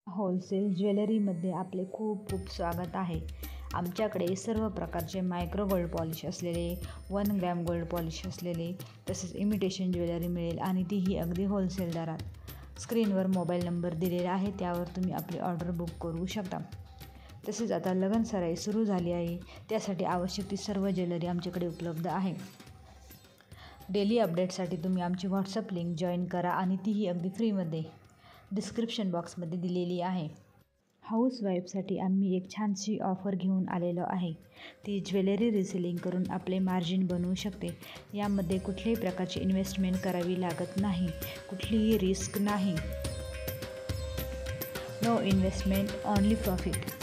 Wholesale ज्वेलरीमध्ये आपले खूप खूप स्वागत आहे. आमच्याकडे सर्व प्रकारचे मायक्रो गोल्ड पॉलिश असलेले 1 ग्रॅम गोल्ड पॉलिश असलेले तसेच इमिटेशन ज्वेलरी मिळेल आणि तीही अगदी होलसेल दरात. स्क्रीनवर मोबाईल नंबर दिलेला आहे, त्यावर तुम्ही आपली ऑर्डर बुक करू शकता. तसेच आता लगनसराई सुरू झाली आहे, त्यासाठी आवश्यक ती सर्व ज्वेलरी आमच्याकडे उपलब्ध आहे. डेली अपडेटसाठी तुम्ही आमची व्हॉट्सअप लिंक जॉईन करा आणि तीही अगदी फ्रीमध्ये. डिस्क्रिप्शन बॉक्समध्ये दिलेली आहे. हाऊसवाईफसाठी आम्ही एक छानशी ऑफर घेऊन आलेलो आहे. ती ज्वेलरी रिसेलिंग करून आपले मार्जिन बनवू शकते. यामध्ये कुठल्याही प्रकारची इन्व्हेस्टमेंट करावी लागत नाही, कुठलीही रिस्क नाही. No investment, only profit.